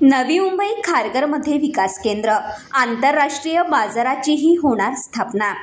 नवी मुंबई खारघरमध्ये विकास केंद्र, आंतरराष्ट्रीय बाजाराचीही होणार स्थापना।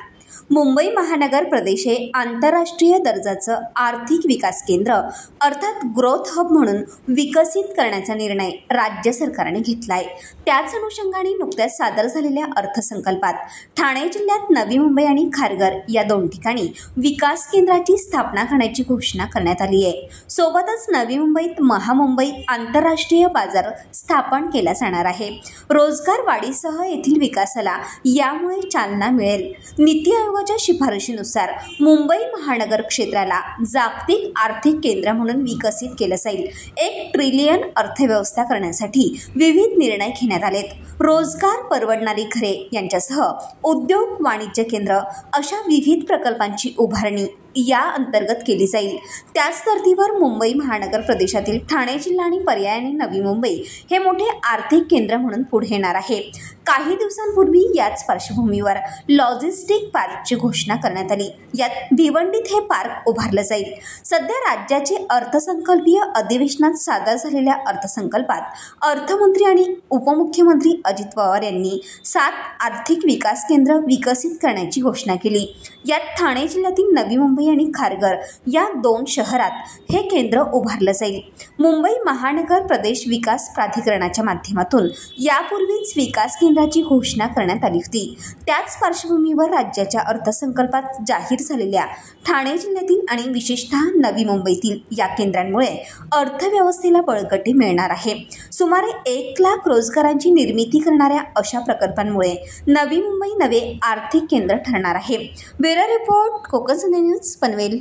मुंबई महानगर प्रदेश हे आंतरराष्ट्रीय दर्जाचं आर्थिक विकास केंद्र अर्थात ग्रोथ हब म्हणून विकसित करण्याचा निर्णय राज्य सरकारने घेतला आहे। त्याच अनुषंगाने नुकत्याच सादर झालेल्या अर्थसंकल्पात ठाणे जिल्ह्यात नवी मुंबई आणि खारघर या दोन ठिकाणी विकास केंद्राची स्थापना करण्याची घोषणा करण्यात आली आहे। सोबतच नवी मुंबईत महामुंबई आंतरराष्ट्रीय बाजार स्थापन केला जाणार आहे। रोजगार वाढीसह येथील विकासाला यामुळे चालना मिळेल। नीती आयोगाच्या शिफारशीनुसार मुंबई महानगर क्षेत्राला जागतिक आर्थिक केंद्र म्हणून विकसित केलं जाईल। 1 ट्रिलियन अर्थव्यवस्था करण्यासाठी विविध निर्णय घेण्यात आलेत। रोजगार, परवडणारी घरे यांच्यासह उद्योग, वाणिज्य केंद्र अशा विविध प्रकल्पांची उभारणी या अंतर्गत केली जाईल। त्याच धर्तीवर मुंबई महानगर प्रदेशातील ठाणे जिल्हा आणि पर्यायाने नवी मुंबई हे मोठे आर्थिक केंद्र म्हणून पुढे येणार आहे। काही दिवसांपूर्वी याच पार्श्वभूमीवर लॉजिस्टिक पार्कची घोषणा करण्यात आली। यात भिवंडीत हे पार्क उभारलं जाईल। सध्या राज्याचे अर्थसंकल्पीय अधिवेशनात सादर झालेल्या अर्थसंकल्पात अर्थमंत्री आणि उपमुख्यमंत्री अजित पवार यांनी 7 आर्थिक विकास केंद्र विकसित करण्याची घोषणा केली। यात ठाणे जिल्ह्यातील नवी मुंबई आणि खारघर या 2 शहरात हे केंद्र उभारलं जाईल। मुंबई महानगर प्रदेश विकास प्राधिकरणाच्या माध्यमातून यापूर्वीच विकास केंद्राची घोषणा करण्यात आली होती। त्याच पार्श्वभूमीवर राज्याच्या अर्थसंकल्पात जाहीर झालेल्या ठाणे जिल्ह्यातील आणि विशेषतः नवी मुंबईतील या केंद्रांमुळे अर्थव्यवस्थेला बळकटी मिळणार आहे। सुमारे 1 लाख रोजगारांची निर्मिती करणाऱ्या अशा प्रकल्पांमुळे नवी मुंबई नवे आर्थिक केंद्र ठरणार आहे। ब्युरो रिपोर्ट, कोकण संध्या न्यूज, पनवेल।